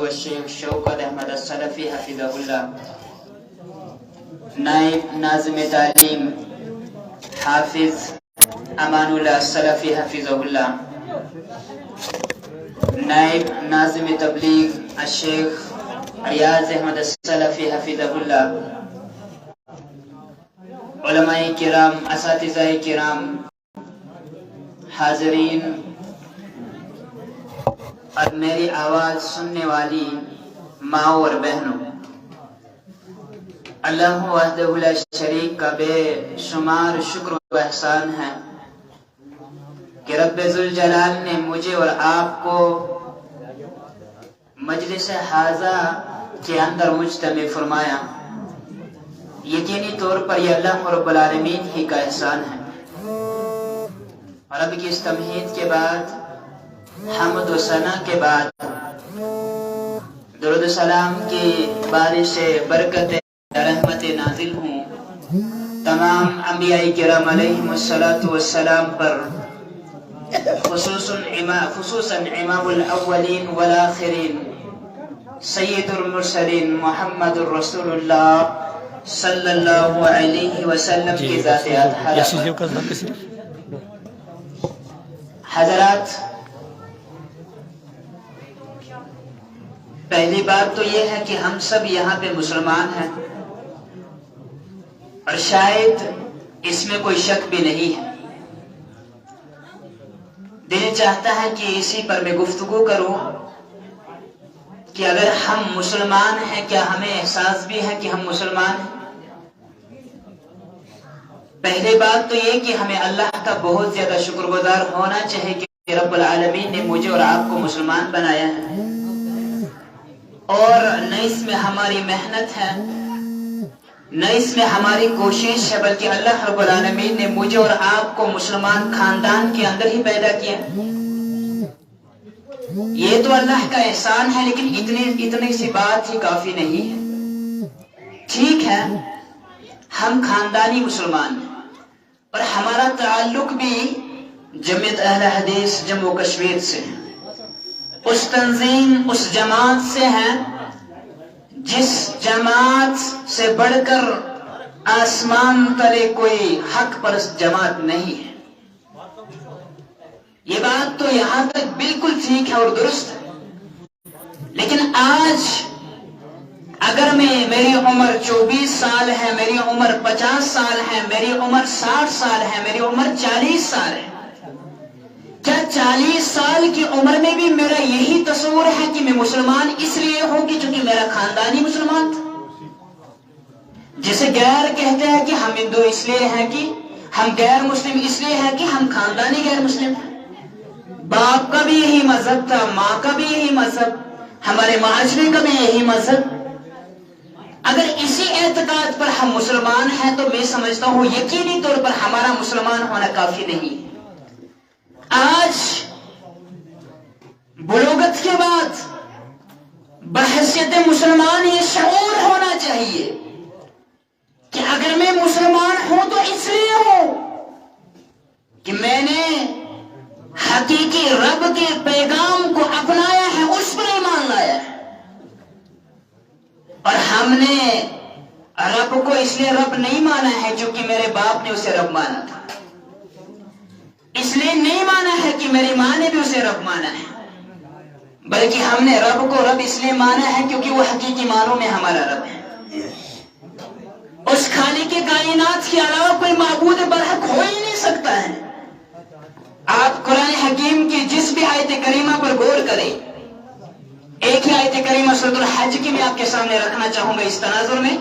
الشیخ شوکت احمد السلفی حفظہ اللہ، نائب ناظم تعلیم حافظ امان اللہ السلفی حفظہ اللہ، نائب ناظم تبلیغ الشیخ ریاض احمد السلفی حفظہ اللہ، علماء کرام، اساتذہ کرام، حاضرین اور میری آواز سننے والی ماں اور بہنوں، اللہ وحدہ لا شریک کا بے شمار شکر و احسان ہے کہ رب ذوالجلال نے مجھے اور آپ کو مجلس حاضہ کے اندر مجتمع فرمایا۔ یقینی طور پر یہ اللہ رب العالمین ہی کا احسان ہے۔ اور اب کی اس تمہید کے بعد، حمد و ثنا کے بعد، درود و سلام کی بارش برکت رحمت نازل ہوں تمام انبیاء کرام علیہم السلام پر، خصوصاً امام الاولین والآخرین سید المرسلین محمد الرسول اللہ صلی اللہ علیہ وسلم کی ذات اطہارہ پر۔ حضرات، پہلی بات تو یہ ہے کہ ہم سب یہاں پہ مسلمان ہیں، اور شاید اس میں کوئی شک بھی نہیں ہے۔ دل چاہتا ہے کہ اسی پر میں گفتگو کروں کہ اگر ہم مسلمان ہیں، کیا ہمیں احساس بھی ہے کہ ہم مسلمان ہیں؟ پہلی بات تو یہ کہ ہمیں اللہ کا بہت زیادہ شکر گزار ہونا چاہیے کہ رب العالمین نے مجھے اور آپ کو مسلمان بنایا ہے، اور نہ اس میں ہماری محنت ہے، نہ اس میں ہماری کوشش ہے، بلکہ اللہ رب العالمین نے مجھے اور آپ کو مسلمان خاندان کے اندر ہی پیدا کیا۔ یہ تو اللہ کا احسان ہے، لیکن اتنی سی بات ہی کافی نہیں ہے۔ ٹھیک ہے، ہم خاندانی مسلمان ہیں، اور ہمارا تعلق بھی جمعیت اہل حدیث جموں کشمیر سے ہے، اس تنظیم، اس جماعت سے ہے جس جماعت سے بڑھ کر آسمان تلے کوئی حق پرست جماعت نہیں ہے۔ یہ بات تو یہاں تک بالکل ٹھیک ہے اور درست ہے، لیکن آج اگر میری عمر 24 سال ہے، میری عمر 50 سال ہے، میری عمر 60 سال ہے، میری عمر 40 سال ہے، کیا 40 سال کی عمر میں بھی میرا یہی تصور ہے کہ میں مسلمان اس لیے ہوں کہ چونکہ میرا خاندانی مسلمان تھا؟ جسے غیر کہتے ہیں کہ ہم ہندو اس لیے ہیں کہ ہم غیر مسلم اس لیے ہیں کہ ہم خاندانی غیر مسلم ہیں۔ باپ کا بھی یہی مذہب تھا، ماں کا بھی یہی مذہب، ہمارے معاشرے کا بھی یہی مذہب۔ اگر اسی اعتقاد پر ہم مسلمان ہیں تو میں سمجھتا ہوں یقینی طور پر ہمارا مسلمان ہونا کافی نہیں ہے۔ آج بلوغت کے بعد بحیثیت مسلمان یہ شعور ہونا چاہیے کہ اگر میں مسلمان ہوں تو اس لیے ہوں کہ میں نے حقیقی رب کے پیغام کو اپنایا ہے، اس پر ایمان لایا ہے، اور ہم نے رب کو اس لیے رب نہیں مانا ہے کیونکہ میرے باپ نے اسے رب مانا تھا، اس لیے نہیں مانا ہے کہ میری ماں نے بھی اسے رب مانا ہے، بلکہ ہم نے رب کو رب اس لیے مانا ہے کیونکہ وہ حقیقی معنوں میں ہمارا رب ہے۔ اس خالق کائنات کے علاوہ کوئی معبود برحق ہو ہی نہیں سکتا ہے۔ آپ قرآن حکیم کی جس بھی آیت کریمہ پر غور کریں، ایک ہی آیت کریمہ سورۃ الحج کی میں آپ کے سامنے رکھنا چاہوں گا اس تناظر میں۔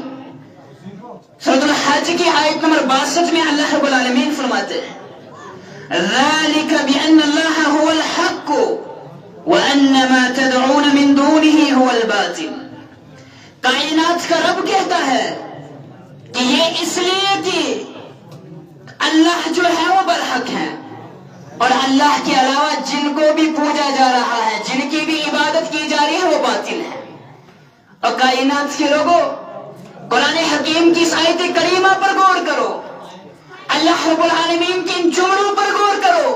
سورۃ الحج کی آیت نمبر 62 میں اللہ رب العالمین فرماتے ہیں ذَلِكَ بِأَنَّ اللَّهَ هُوَ الْحَقُّ وَأَنَّ مَا تَدْعُونَ مِن دُونِهِ هُوَ الْبَاطِلُ۔ کائنات کا رب کہتا ہے کہ یہ اس لیے کہ اللہ جو ہے وہ برحق ہے، اور اللہ کے علاوہ جن کو بھی پوجا جا رہا ہے، جن کی بھی عبادت کی جا رہی ہے، وہ باطل ہے۔ اور کائنات کے لوگوں، قرآن حکیم کی اس آیت کریمہ پر غور کرو، اللہ رب العالمین کے ان جملوں پر غور کرو۔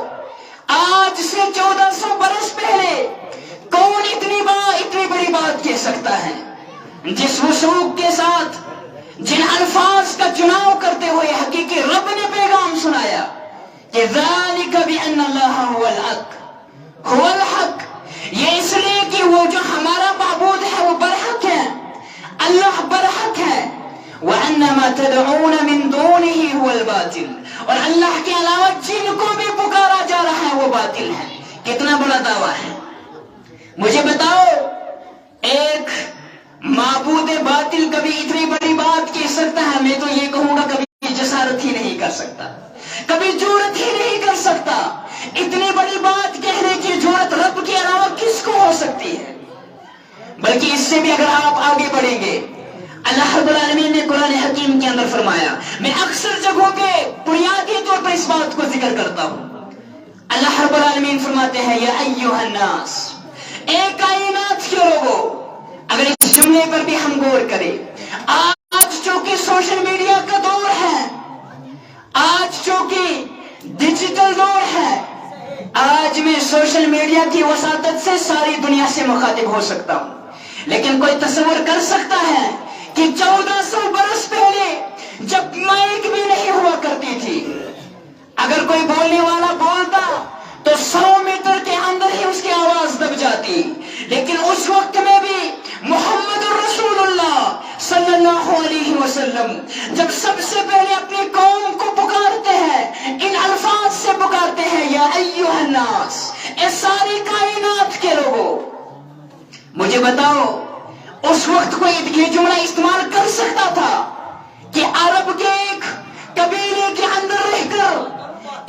آج سے 1400 برس پہلے کون اتنی بڑی بات सकता है। जिस वसूख के साथ जिन अल्फाज का चुनाव करते हुए हकीकी रब ने पैगाम सुनाया कि ज़ालिका बिअन्नल्लाह हुवल हक, ये इसलिए कि वो जो हमारा माबूद है वो बरहक है, अल्लाह बरहक है। व अन्नमा तदऊन मिन दूनिही हुवल बातिल, और अल्लाह के अलावा जिनको भी पुकारा जा रहा है वो बातिल है। कितना बड़ा दावा है। मुझे बताओ, एक माबूद बातिल कभी इतनी बड़ी बात कह सकता है? मैं तो ये कहूंगा कभी जसारत ही नहीं कर सकता, कभी जुर्रत ही नहीं कर सकता। इतनी बड़ी बात कहने की जुर्रत रब के अलावा किसको हो सकती है? बल्कि इससे भी अगर आप आगे बढ़ेंगे, अल्लाह रब्बुल आलमीन ने कुरान हकीम के अंदर फरमाया, मैं अक्सर जगहों पे बुनियादी तौर पर इस बात को जिक्र करता हूं। अल्लाह रब्बुल आलमीन फरमाते हैं, या अय्युहन नास, ए कायनात के लोगों। अगर इस जुमले पर भी हम गौर करें, आज चूंकि सोशल मीडिया का दौर है, आज चूंकि डिजिटल दौर है, आज मैं सोशल मीडिया की वसातत से सारी दुनिया से मुखातिब हो सकता हूं। लेकिन कोई तस्वर कर सकता है कि 1400 बरस पहले जब माइक भी नहीं हुआ करती थी, अगर कोई बोलने वाला बोलता तो 100 मीटर के अंदर ही उसकी आवाज दब जाती। लेकिन उस वक्त में भी मोहम्मद रसूलुल्लाह सल्लल्लाहु अलैहि वसल्लम जब सबसे पहले अपनी कौम को पुकारते हैं, इन अल्फाज से पुकारते हैं, या अय्युहन नास, ए सारी कायनात के लोगों। मुझे बताओ, उस वक्त कोई ये जुमला इस्तेमाल कर सकता था कि अरब के एक कबीले के अंदर रहकर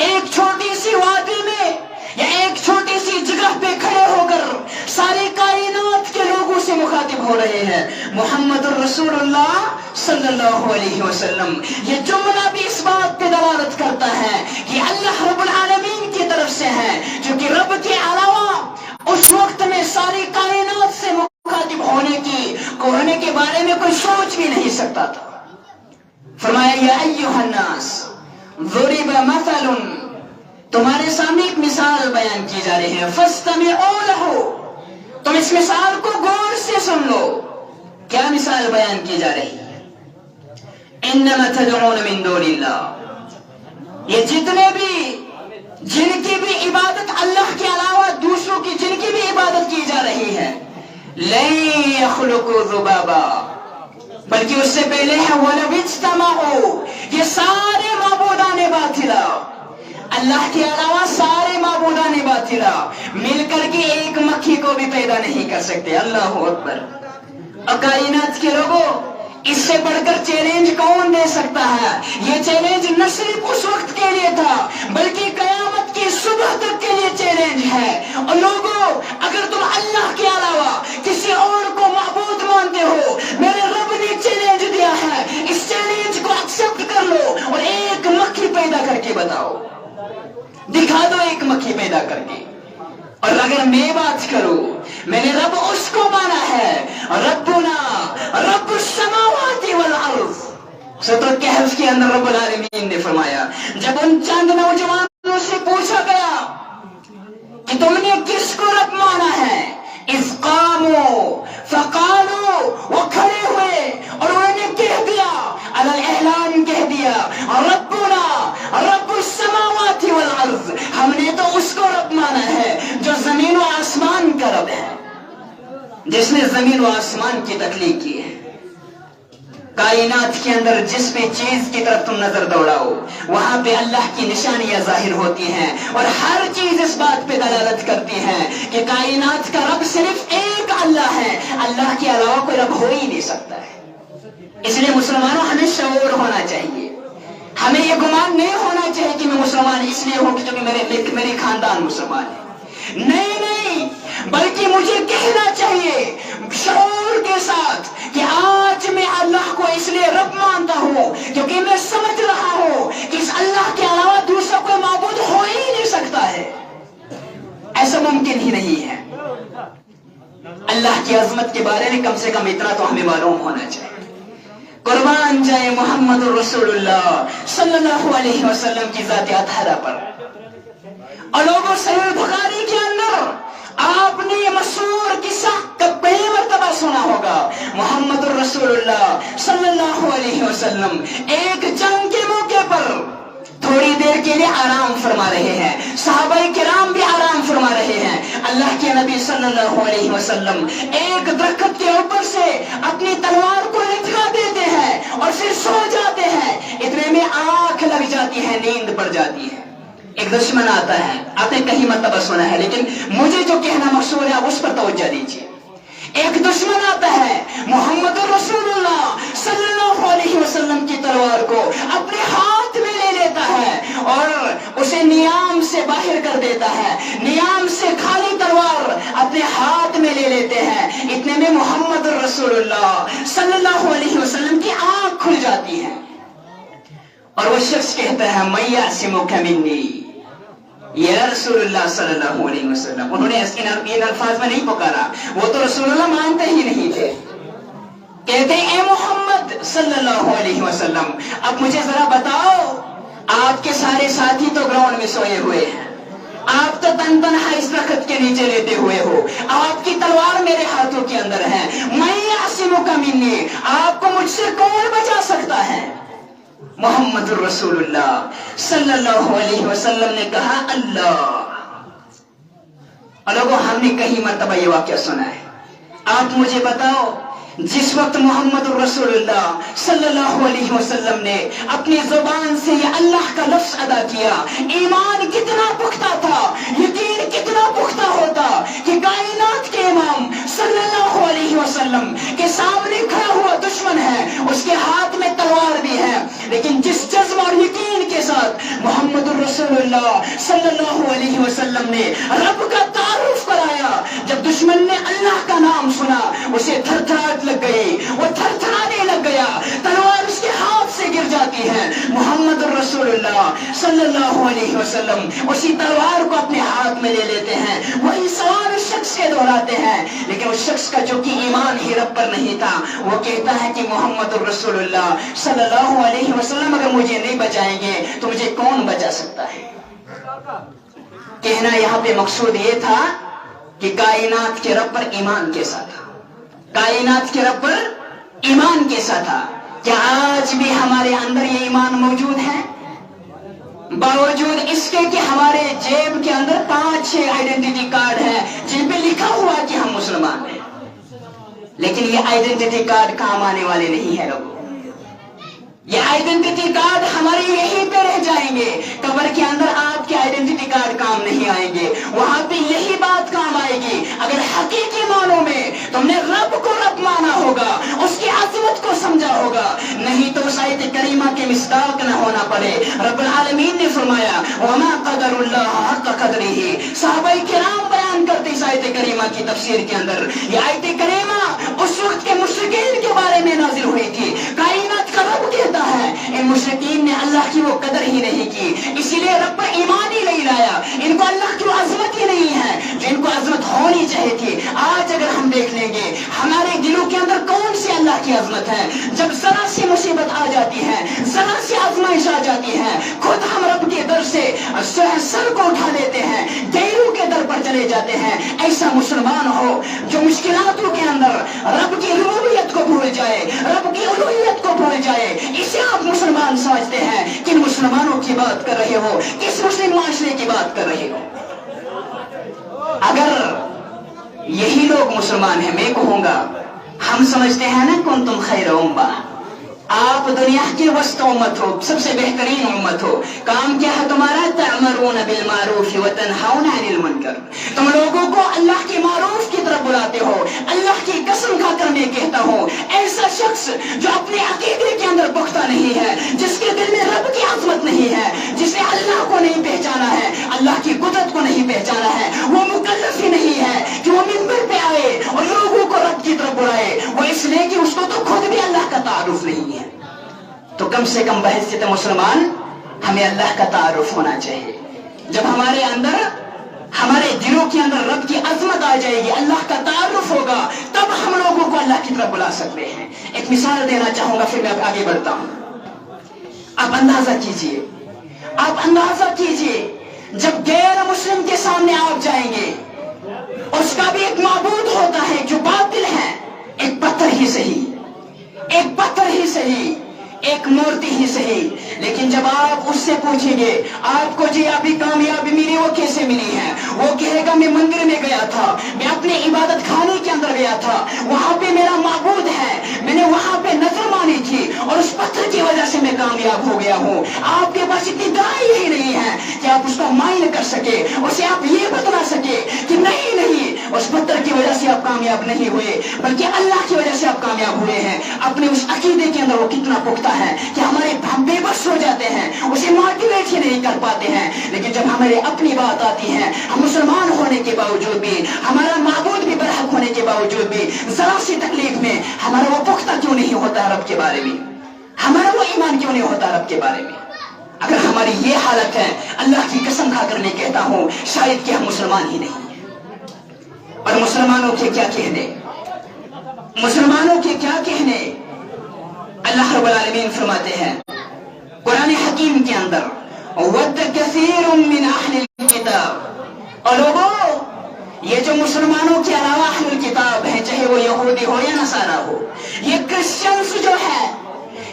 एक छोटी सी वादी में या एक छोटी सी जगह पे खड़े होकर सारी कायनात के लोगों से मुखातिब हो रहे हैं मोहम्मद रसूलुल्लाह सल्लल्लाहु अलैहि वसल्लम? ये जुमला भी इस बात पे दलालत करता है कि अल्लाह रब्बुल आलमीन की तरफ से है, क्योंकि रब के अलावा उस वक्त में सारी कायनात से मुखातिब होने के बारे में कोई सोच भी नहीं सकता था। फरमाया, या अय्युहन नास ज़ुरिबा मसलुन, तुम्हारे सामने एक मिसाल बयान की जा रही है, फस्तमिऊ लहू, तुम इस मिसाल को गौर से सुन लो। क्या मिसाल बयान की जा रही है? इन्नमा तदऊन मिन दूनिल्लाह, ये जितने भी जिनकी भी इबादत अल्लाह के अलावा दूसरों की जिनकी भी इबादत की जा रही है, लन यखलुकू ज़ुबाबा, बल्कि उससे पहले है वलौ इज्तमाऊ, ये सारे माबूदाने बातिला, अल्लाह के अलावा सारे माबूदाने बातिला मिलकर के एक मक्खी को भी पैदा नहीं कर सकते। अल्लाह अकबर। और कायनात के लोगों, इससे बढ़कर चैलेंज कौन दे सकता है? ये चैलेंज न सिर्फ उस वक्त के लिए था, बल्कि कयामत की सुबह तक के लिए चैलेंज है। और लोगों, अगर तुम अल्लाह के अलावा किसी और को माबूद मानते हो, मेरे रब ने चैलेंज दिया है, इस चैलेंज को एक्सेप्ट कर लो और एक मक्खी पैदा करके बताओ, दिखा दो एक मक्खी पैदा करके। और अगर मैं बात करूं, मैंने रब उसको माना है, रब्बुना रब्बुस समावाति वल अर्ज़। सूरह कहफ के अंदर रब्बुल आलमीन ने फरमाया, जब उन चंद नौजवानों से पूछा गया कि तुमने किसको रब माना है, इज़ क़ामू फ़क़ालू, वो खड़े हुए और उन्होंने कह दिया, अलल एलान कह दिया, रब्बुना रब्बुस समावाति वल अर्ज़, हमने तो उसको रब माना है जो जमीन और आसमान का रब है, जिसने जमीन और आसमान की तख्लीक की है। कायनात के अंदर जिस भी चीज की तरफ तुम नजर दौड़ाओ, वहां पे अल्लाह की निशानियां जाहिर होती हैं, और हर चीज इस बात पे दलालत करती है कि कायनात का रब सिर्फ एक अल्लाह है, अल्लाह के अलावा कोई रब हो ही नहीं सकता है। इसलिए मुसलमानों, हमें शऊर होना चाहिए, हमें ये गुमान नहीं होना चाहिए कि मैं मुसलमान इसलिए हूं क्योंकि मेरे खानदान मुसलमान है। नहीं नहीं, बल्कि मुझे कहना चाहिए शऊर के साथ कि आज मैं अल्लाह को इसलिए रब मानता हूं क्योंकि मैं समझ रहा हूं कि इस अल्लाह के अलावा दूसरा कोई माबूद हो ही नहीं सकता है, ऐसा मुमकिन ही नहीं है। अल्लाह की अजमत के बारे में कम से कम इतना तो हमें मालूम होना चाहिए। कुर्बान जाए मोहम्मद रसूलुल्लाह सल्लल्लाहु अलैहि वसल्लम की ज़ात अतहरा पर। और लोगों, सहीह बुखारी के अंदर आपने ये मशहूर किस्सा कई मर्तबा सुना محمد الرسول اللہ صلی اللہ علیہ وسلم ایک جنگ کے موقع پر تھوڑی دیر کے لیے آرام فرما رہے ہیں، صحابہ کرام بھی آرام فرما رہے ہیں، اللہ کے نبی صلی اللہ علیہ وسلم ایک درخت کے اوپر سے اپنی تلوار کو لٹکا دیتے ہیں اور پھر سو جاتے ہیں، اتنے میں آنکھ لگ جاتی ہے، نیند پڑ جاتی ہے۔ ایک دشمن آتا ہے، آپ نے کہیں مرتبہ سنا ہے لیکن مجھے جو کہنا مقصود ہے اس پر توجہ دیجیے۔ ایک دشمن آتا ہے، محمد رسول اللہ صلی اللہ علیہ وسلم کی تلوار کو اپنے ہاتھ میں لے لیتا ہے اور اسے نیام سے باہر کر دیتا ہے، نیام سے خالی تلوار اپنے ہاتھ میں لے لیتے ہیں، اتنے میں محمد رسول اللہ صلی اللہ علیہ وسلم کی آنکھ کھل جاتی ہے اور وہ شخص کہتا ہے میں یعصمک منی یا رسول اللہ صلی اللہ علیہ وسلم۔ انہوں نے ان الفاظ میں نہیں پکارا، وہ تو رسول اللہ مانتے ہی نہیں تھے، کہتے اے محمد صلی اللہ علیہ وسلم اب مجھے ذرا بتاؤ، آپ کے سارے ساتھی تو گراؤنڈ میں سوئے ہوئے ہیں، آپ تو تن تنہا اس درخت کے نیچے لیتے ہوئے ہو، آپ کی تلوار میرے ہاتھوں کے اندر ہے، میں یعصمک منی، آپ کو مجھ سے کون بچا سکتا ہے؟ محمد الرسول اللہ صلی اللہ علیہ وسلم نے کہا اللہ۔ اور لوگوں ہم نے کئی مرتبہ یہ واقعہ سنا ہے، آپ مجھے بتاؤ جس وقت محمد الرسول اللہ صلی اللہ علیہ وسلم نے اپنی زبان سے یہ اللہ کا لفظ ادا کیا، ایمان کتنا پختہ تھا، یقین کتنا پختہ ہوتا کہ کائنات کے امام صلی اللہ علیہ وسلم کے سامنے کھڑا ہوا دشمن ہے، اس کے ہاتھ میں تلوار بھی ہے، لیکن جس جذب اور یقین کے ساتھ محمد الرسول اللہ صلی اللہ علیہ وسلم نے رب کا تعارف کرایا، جب دشمن نے اللہ کا نام سنا اسے تھر تھراہٹ لگ گئی، وہ تھر تھرانے لگ گیا، تلوار اس کے ہاتھ سے گر جاتی ہے، محمد الرسول اللہ صلی اللہ علیہ وسلم اسی تلوار کو اپنے ہاتھ میں لے لیتے ہیں، وہی سوال اس شخص کے دہراتے ہیں، لیکن اس شخص کا جو کہ ایمان ہی رب پر نہیں تھا وہ کہتا ہے کہ محمد الرسول اللہ صلی اللہ علیہ وسلم اگر مجھے نہیں بچائیں گے تو مجھے کون بچا سکتا ہے؟ کہنا یہاں پہ مقصود یہ تھا کہ کائنات کے رب پر ایمان کیسا تھا، کائنات کے رب پر ایمان کیسا تھا؟ کیا آج بھی ہمارے اندر یہ ایمان موجود ہے؟ باوجود اس کے کہ ہمارے جیب کے اندر 5-6 آئیڈینٹی کارڈ ہیں جن پہ لکھا ہوا کہ ہم مسلمان ہیں، لیکن یہ آئیڈینٹی کارڈ کام آنے والے نہیں ہے لوگوں، یہ آئیڈینٹی کارڈ ہمارے یہیں پہ رہ جائیں گے، قبر کے اندر آپ کے آئیڈینٹی کارڈ کام نہیں آئیں گے، وہاں پہ یہی بات کام آئے گی اگر حقیقی معنوں میں تم نے رب کو رب مانا ہوگا، اس کی عظمت کو سمجھا ہوگا، نہیں تو اس آیت کریمہ کے مصداق نہ ہونا پڑے۔ رب العالمین نے فرمایا وما قدر اللہ حق قدرہ، صحابہ کرام بیان کرتے اس آیت کریمہ کی تفسیر کے اندر، یہ آیت کریمہ اس وقت کے مشرکین کے بارے میں نازل ہوئی تھی، کائنات کا رب کہتا ہے ان مشرکین نے اللہ کی وہ قدر ہی نہیں کی، اسی لیے رب پر ایمان ہی نہیں لایا، ان کو اللہ کی عظمت ہی نہیں ہے جن کو عظمت ہونی چاہیے تھی۔ آج اگر ہم دیکھ لیں گے ہمارے دلوں کے اندر کون سی اللہ کی عظمت ہے، جب ذرا سی مصیبت آ جاتی ہے، ذرا سی آزمائش آ جاتی ہے، خود ہم رب کے در سے سر کو اٹھا لیتے ہیں، غیروں کے در پر چلے جاتے ہیں۔ ایسا مسلمان ہو جو مشکلاتوں کے اندر رب کی ربوبیت کو بھول جائے، رب کی الوہیت کو بھول جائے، اسے آپ مسلمان سمجھتے ہیں۔ کن مسلمانوں کی بات کر رہے ہو، کس مسلم معاشرے کی بات کر رہے ہو؟ اگر یہی لوگ مسلمان ہیں، میں کہوں گا ہم سمجھتے ہیں نا کنتم خیر امہ، آپ دنیا کی وسط امت ہو، سب سے بہترین امت ہو، کام کیا ہے تمہارا؟ تأمرون بالمعروف وتنہون عن المنکر، تم لوگوں کو اللہ کے معروف کی طرف بلاتے ہو۔ اللہ کی قسم کھا کر میں کہتا ہوں ایسا شخص جو اپنے عقیدے کے اندر پختہ نہیں ہے، جس کے دل میں رب کی عظمت نہیں ہے، جس نے اللہ کو نہیں پہچانا ہے، اللہ کی قدرت کو نہیں پہچانا ہے، وہ مکلف ہی نہیں ہے کہ وہ منبر پہ آئے اور لوگوں کو رب کی طرف بلائے، وہ اس لیے کہ اس کو تو خود بھی اللہ کا تعارف نہیں ہے۔ تو کم سے کم بحیثیت مسلمان ہمیں اللہ کا تعارف ہونا چاہیے۔ جب ہمارے اندر، ہمارے دلوں کے اندر رب کی عظمت آ جائے گی، اللہ کا تعارف ہوگا، تب ہم لوگوں کو اللہ کی طرف بلا سکتے ہیں۔ ایک مثال دینا چاہوں گا پھر میں آگے بڑھتا ہوں۔ آپ اندازہ کیجئے، آپ اندازہ کیجئے جب غیر مسلم کے سامنے آپ جائیں گے، اس کا بھی ایک معبود ہوتا ہے جو باطل ہے، ایک پتھر ہی ही सही, एक पत्थर ही सही, एक मूर्ति ही सही, लेकिन जब आप उससे पूछेंगे आपको जी अभी कामयाबी मिली, वो कैसे मिली है, वो कहेगा मैं मंदिर में गया था, मैं अपने इबादत खाने के अंदर गया था, वहां पे मेरा माबूद है, मैंने वहां पे नजर मानी थी और उस पत्थर की वजह से मैं कामयाब हो गया हूँ। आपके पास इतनी दवाई ही नहीं है कि आप उसका माइन कर सके, उसे आप ये बता सके कि नहीं नहीं उस पत्थर की वजह से आप कामयाब नहीं हुए, बल्कि अल्लाह की वजह से आप कामयाब हुए हैं। अपने उस अकीदे के अंदर वो कितना पुख्ता है कि हम बेबस हो जाते हैं, उसे मोटिवेट ही नहीं कर पाते हैं। लेकिन जब हमारे अपनी बात आती है, हम मुसलमान होने के बावजूद भी, हमारा माबूद भी बरहक होने के बावजूद भी जरा सी तकलीफ में हमारा वो पुख्ता क्यों नहीं होता रब के बारे में, हमारा वो ईमान क्यों नहीं होता रब के बारे में। अगर हमारी ये हालत है, अल्लाह की कसम खाकर मैं कहता हूँ शायद कि हम मुसलमान ही नहीं। और मुसलमानों के क्या कहने, मुसलमानों के क्या कहने, अल्लाह रब्बुल आलमीन फरमाते हैं कुरान हकीम के अंदर, वद कसीरुम मिन अहलिल किताब, और लोगों ये जो मुसलमानों के अलावा अहलुल किताब है, चाहे वो यहूदी हो या नसारा हो, ये क्रिश्चियंस जो है,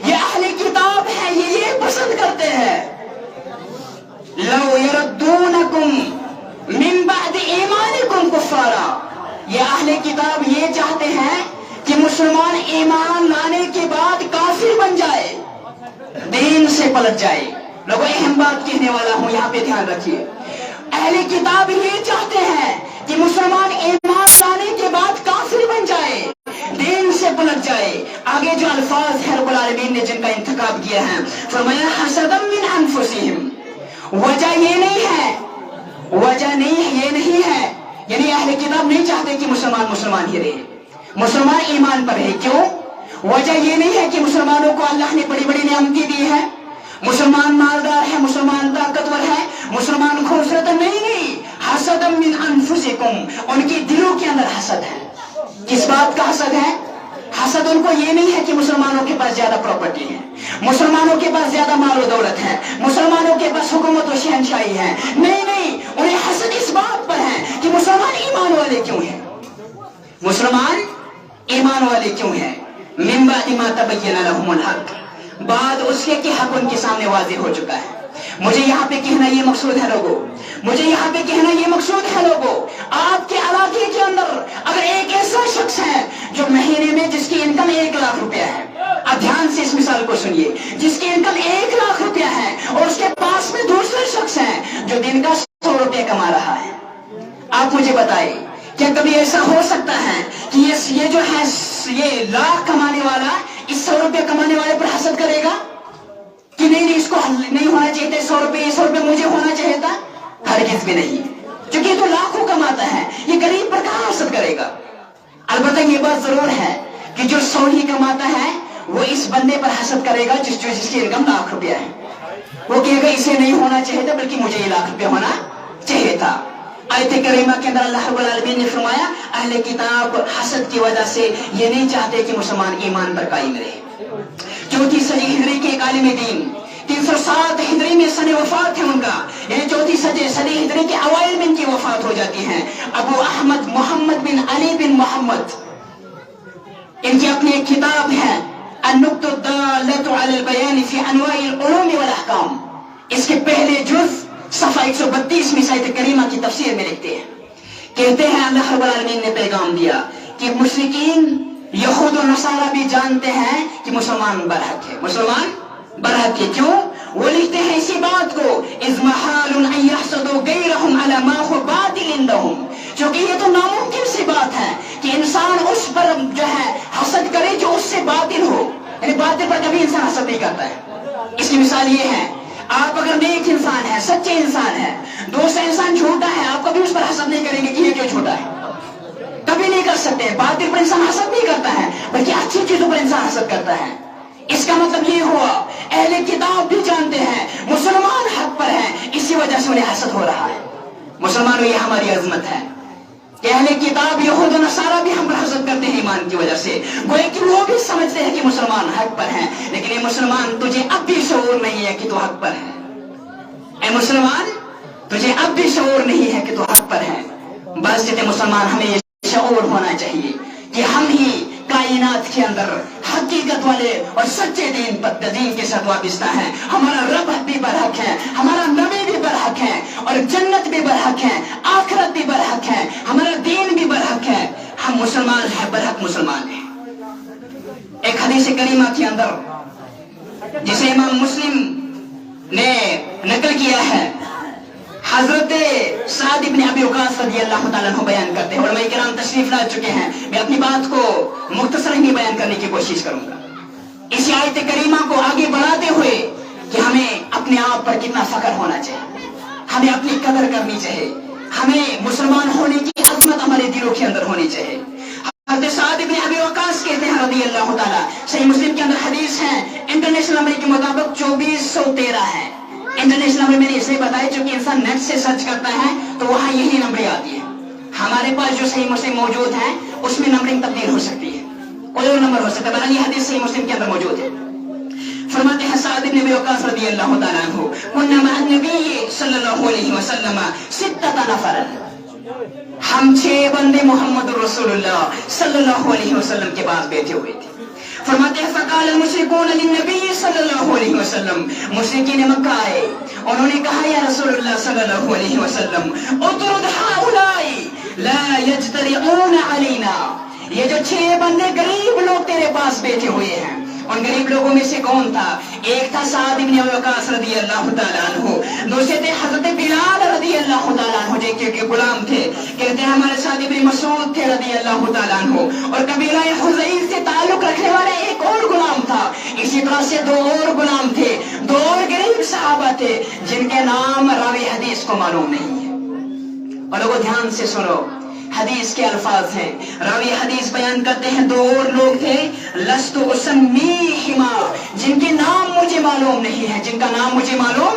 ये अहले किताब है, ये पसंद करते हैं, लौ यरद्दूनकुम मिन बाद ईमानिकुम कुफ्फारा, ये अहले किताब ये चाहते हैं कि मुसलमान ईमान लाने के बाद काफिर बन जाए, दीन से पलट जाए। लोगों अहम बात कहने वाला हूं, यहाँ पे ध्यान रखिए। अहले किताब ये चाहते हैं कि मुसलमान ईमान लाने के बाद काफिर बन जाए, दीन से पलट जाए। आगे जो अल्फाज है रब्बुल आलमीन ने जिनका इंतखाब किया है, फरमाया हसदम मिन अनफुसिहिम, वजह ये नहीं है, वजह नहीं है, ये नहीं है, यानी अहले किताब नहीं चाहते कि मुसलमान ही रहे, मुसलमान ईमान पर है। क्यों? वजह ये नहीं है कि मुसलमानों को अल्लाह ने बड़ी बड़ी नेमतें दी है, मुसलमान मालदार है, मुसलमान ताकतवर है, मुसलमान खूबसूरत है, नहीं, हसदम मिन अनफुसिकुम, उनके दिलों के अंदर हसद है। किस बात का हसद है? हसद उनको ये नहीं है कि मुसलमानों के पास ज्यादा प्रॉपर्टी है, मुसलमानों के पास ज्यादा माल और दौलत है, मुसलमानों के पास हुकूमत और शहनशाही है, नहीं, उन्हें हसद इस बात पर है कि मुसलमान ईमान वाले क्यों हैं, मुसलमान ईमान वाले क्यों हैं। मिन बादि मा तबय्यना लहुमुल हक, बाद उसके कि हक उनके सामने वाज़ेह हो चुका है। मुझे यहाँ पे कहना ये मकसूद है लोगों, मुझे यहाँ पे कहना ये मकसूद है लोगों, आपके इलाके के अंदर अगर एक ऐसा शख्स है जो महीने में जिसकी इनकम 1 लाख रुपया है, अब ध्यान से इस मिसाल को सुनिए, जिसकी इनकम 1 लाख रुपया है और उसके पास में दूसरे शख्स है जो दिन का 100 रुपया कमा रहा है, आप मुझे बताइए क्या कभी ऐसा हो सकता है कि ये जो है ये लाख कमाने वाला इस 100 रुपया कमाने वाले पर हसद करेगा कि नहीं इसको नहीं होना चाहिए था, 100 रुपये मुझे होना चाहिए था? हरगिज़ भी नहीं, क्योंकि तो लाखों कमाता है, ये गरीब पर कहां हसद करेगा। अलबत्ता ये बात जरूर है कि जो 100 ही कमाता है वो इस बंदे पर हसद करेगा जिसकी इनकम लाख रुपया है, वो कहेगा इसे नहीं होना चाहिए था बल्कि मुझे 1 लाख रुपया होना चाहिए था। आयत करीमा के अंदर अल्लाह रब्बुल आलमीन ने फरमाया अहले किताब हसद की वजह से ये नहीं चाहते कि मुसलमान ईमान पर कायम रहे। चौथी सदी हिजरी के एक आलिम दीन 307 हिजरी में सने वफात है उनका, यानी चौथी सदी हिजरी के अवाइल में इनकी वफात हो जाती है। अबू अहमद मोहम्मद बिन अली बिन मोहम्मद, इनकी अपनी एक किताब है अन्नुक्तुद्दालतु अलल बयान फी अनवाइल उलूम वल अहकाम, इसके पहले जुज़ सफा 132 में आयत करीमा की तफसीर में लिखते हैं, कहते हैं अल्लाह रब्बुल आलमीन ने पैगाम दिया कि मुशरिकीन यहूद और नसारा भी जानते हैं कि मुसलमान बरहक है, मुसलमान बरहक है। क्यों? वो लिखते हैं इसी बात को इज़महालुन अन यहसदु गैरहुम अला मा हुवा बातिल इंदहुम, क्योंकि ये तो नामुमकिन सी बात है कि इंसान उस पर जो है हसद करे जो उससे बातिल हो, यानी बातिल पर कभी इंसान हसद नहीं करता है। इसकी मिसाल ये है, आप अगर नेक इंसान है, सच्चे इंसान है, दूसरा इंसान झूठा है, आप कभी उस पर हसद नहीं करेंगे कि ये क्यों झूठा है, कभी नहीं कर सकते। बातिल पर इंसान हसद नहीं करता है बल्कि अच्छी चीजों पर इंसान हसद करता है। इसका मतलब ये हुआ अहले किताब भी जानते हैं मुसलमान हक पर है, इसी वजह से उन्हें हसद हो रहा है। मुसलमानों ये हमारी अजमत है कि अहले किताब यहूद और नसारा भी हम पर हसद करते हैं ईमान की वजह से, गोया कि वो भी समझते हैं कि मुसलमान हक पर हैं, लेकिन ये मुसलमान तुझे अब भी शऊर नहीं है कि तू हक पर है। ऐ मुसलमान तुझे अब भी शऊर नहीं है कि तू हक पर है। बस जितने मुसलमान हमें शऊर होना चाहिए कि हम ही कायनात कायनात के अंदर हकीकत वाले और सच्चे दीन के साथ वाबस्ता है। हमारा रब भी बरहक है, हमारा नबी भी बरहक है, और जन्नत भी बरहक है, आखिरत भी बरहक है, हमारा दीन भी बरहक है। हम मुसलमान हैं, बरहक मुसलमान हैं। एक हदीस करीमा के अंदर जिसे इमाम मुस्लिम ने नकल किया है, हजरत साद इब्न अबी वक़ास रज़ियल्लाहु ताला अन्हु बयान करते हैं। उलमा किराम तशरीफ ला चुके हैं, मैं अपनी बात को मुख्तसर ही बयान करने की कोशिश करूंगा। इस आयत करीमा को आगे बढ़ाते हुए कि हमें अपने आप पर कितना फख्र होना चाहिए, हमें अपनी कदर करनी चाहिए, हमें मुसलमान होने की अज़मत हमारे दिलों के अंदर होनी चाहिए। हज़रत साद इब्न अबी वक़ास कहते हैं रज़ियल्लाहु ताला, सही मुस्लिम के अंदर हदीस है, इंटरनेशनल नंबर के मुताबिक 2413 है। इंटरनेशनल नंबर मैंने इसलिए बताया क्योंकि इंसान नेट से सर्च करता है तो वहां यही नंबर आती है। हमारे पास जो सही मुस्लिम मौजूद है उसमें नंबरिंग तब्दील हो सकती है, कोई और नंबर हो सकता है। ये हदीस सही मुस्लिम के अंदर मौजूद है। फरमाते हैं साद इब्न अबी वक़ास रज़ियल्लाहु ताला अन्हु, कुन्ना मअ नबी सल्लल्लाहु अलैहि वसल्लम सित्तता नफरन, हम 6 बंदे मोहम्मद रसूलुल्लाह सल्लल्लाहु अलैहि वसल्लम के पास बैठे हुए थे। फरमाते हैं फ़क़ाल अल-मुशरिकून लिन-नबी सल्लल्लाहु अलैहि वसल्लम, मुशरिकीन मक्का आए, उन्होंने कहा या रसूलुल्लाह सल्लल्लाहु अलैहि वसल्लम, उतरुद हाउलाई ला यजतरिऊन अलैना, ये जो 6 बंदे गरीब लोग तेरे पास बैठे हुए हैं, उन गरीब लोगों में से कौन था? एक था साद इब्न अबी वक़ास रज़ियल्लाहु ताला अन्हु, दूसरे थे हज़रत बिलाल रज़ियल्लाहु ताला अन्हु जो के गुलाम थे, कहते हैं हमारे साथ इब्न मसूद थे रज़ियल्लाहु ताला अन्हु, और कबीला हुज़ैल से ताल्लुक रखने वाले एक और गुलाम था। इसी तरह से 2 और गुलाम थे, 2 और गरीब सहाबा थे जिनके नाम रावी हदीस को मालूम नहीं है। और लोगों ध्यान से सुनो, हदीस के अल्फाज हैं, रावी हदीस बयान करते हैं 2 और लोग थे, लस्तु उसम्मीहिमा, जिनके नाम मुझे मालूम नहीं है, जिनका नाम मुझे मालूम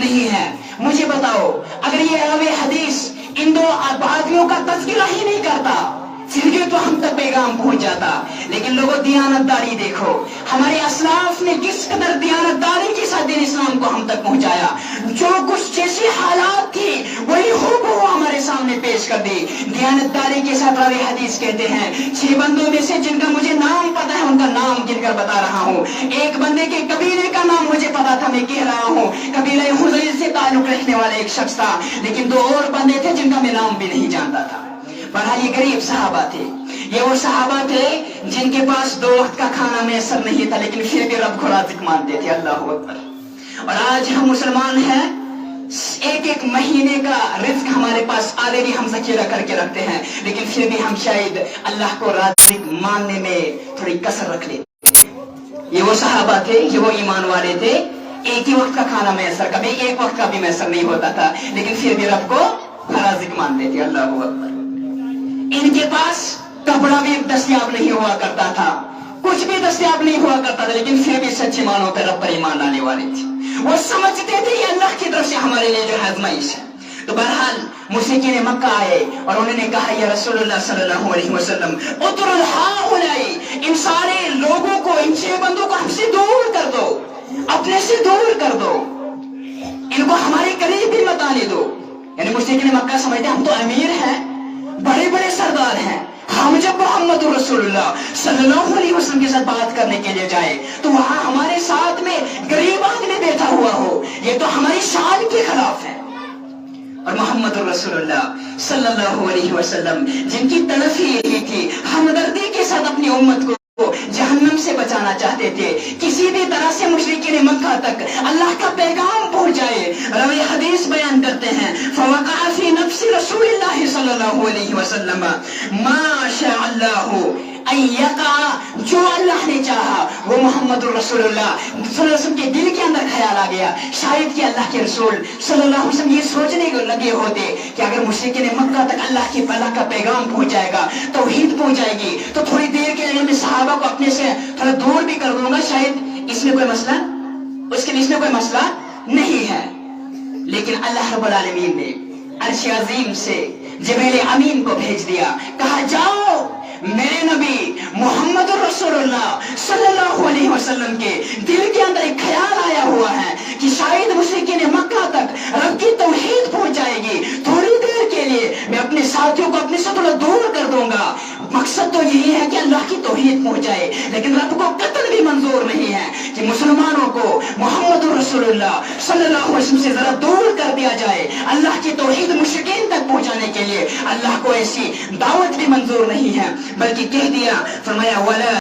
नहीं है। मुझे बताओ, अगर ये रावी हदीस इन 2 आदमियों का तज़किरा ही नहीं करता फिर भी तो हम तक पैगाम पहुंच जाता। लेकिन लोगों दियानतदारी देखो, हमारे असलाफ ने किस कदर दियानतदारी के साथ दीन इस्लाम को हम तक पहुंचाया। जो कुछ जैसी हालात थी वही हूबहू हमारे सामने पेश कर दी दियानतदारी के साथ। रावी हदीस कहते हैं 6 बंदों में से जिनका मुझे नाम पता है उनका नाम गिनकर बता रहा हूँ। एक बंदे के कबीले का नाम मुझे पता था, मैं कह रहा हूँ कबीला हुज़ैल से ताल्लुक रखने वाला एक शख्स था, लेकिन 2 और बंदे थे जिनका मैं नाम भी नहीं जानता था। बड़ा ये गरीब सहाबा थे, ये वो सहाबा थे जिनके पास 2 वक्त का खाना मैसर नहीं था, लेकिन फिर भी रब को राज़िक मानते थे। अल्लाहु अकबर। और आज हम मुसलमान हैं, एक महीने का रिज़्क हमारे पास ऑलरेडी हम ज़ख़ीरा करके रखते हैं, लेकिन फिर भी हम शायद अल्लाह को राज़िक मानने में थोड़ी कसर रख लेते। ये वो सहाबा थे, ये वो ईमान वाले थे, एक ही वक्त का खाना मैसर, कभी एक वक्त का भी मैसर नहीं होता था, लेकिन फिर भी रब को राज़िक मानते थे। अल्लाहु अकबर। इनके पास कपड़ा भी दस्तयाब नहीं हुआ करता था, कुछ भी दस्तयाब नहीं हुआ करता था, लेकिन फिर भी सच्चे मानों पर रब पर ईमान लाने वाले थे। वो समझते थे ये अल्लाह की तरफ से हमारे लिए जो आज़माइश है। तो बहरहाल मुशरिकीन मक्का आए और उन्होंने कहा या रसूलुल्लाह सल्लल्लाहु अलैहि वसल्लम, उतरुल हाउलाई, इन सारे लोगों को, इन 6 बंदों को हमसे दूर कर दो, अपने से दूर कर दो, इनको हमारे करीब भी मत आने दो। यानी मुशरिकीन मक्का समझते हम तो अमीर हैं, बड़े बड़े सरदार हैं, हम जब मोहम्मद रसूलुल्लाह सल्लल्लाहु अलैहि वसल्लम के साथ बात करने के लिए जाए तो वहां हमारे साथ में गरीब आदमी बैठा हुआ हो, ये तो हमारी शान के खिलाफ है। और मोहम्मद रसूलुल्लाह सल्लल्लाहु अलैहि वसल्लम जिनकी तड़फ ही यही थी, हमदर्दी के साथ अपनी उम्मत को जहन्नम से बचाना चाहते थे, किसी भी तरह से मुशरिकीन मक्का तक अल्लाह का पैगाम पहुंच जाए। रवी हदीस बयान करते हैं फवक़अ फ़ी नफ्सी रसूलिल्लाह सल्लल्लाहु अलैहि वसल्लम मा शाअल्लाहु अन यक़अ, जो अल्लाह ने चाहा वो मोहम्मद रसूलुल्लाह सल्लल्लाहु अलैहि वसल्लम के दिल के अंदर ख्याल आ गया। शायद कि अल्लाह के रसूल सल्लल्लाहु अलैहि वसल्लम ये सोचने को लगे होते कि अगर मुशरिकीन मक्का तक अल्लाह का पैगाम पहुंच जाएगा, तौहीद पहुंच जाएगी, तो थोड़ी देर के लिए मैं सहाबा को अपने से थोड़ा दूर भी कर दूंगा, शायद इसमें कोई मसला, उसके लिए इसमें कोई मसला नहीं है। लेकिन अल्लाह रब्बुल आलमीन ने अर्श अज़ीम से जिब्रील अमीन को भेज दिया, कहा जाओ मेरे नबी मोहम्मद रसूलुल्लाह सल्लल्लाहु अलैहि वसल्लम के दिल के अंदर एक ख्याल आया हुआ है कि शायद मुशरिकीन मक्का तक रब की तौहीद पहुंच जाएगी, थोड़ी देर के لیے میں اپنے ساتھیوں کو اپنے سے تھوڑا دور کر دوں گا. مقصد تو یہی ہے کہ اللہ کی توحید پہنچائے، لیکن رب کو قتل بھی منظور نہیں ہے کہ مسلمانوں کو محمد رسول اللہ صلی اللہ علیہ وسلم سے ذرا دور کر دیا جائے. اللہ کی توحید مشرکین تک پہنچانے کے لیے اللہ کو ایسی دعوت بھی منظور نہیں ہے، بلکہ کہہ دیا، فرمایا وَلَا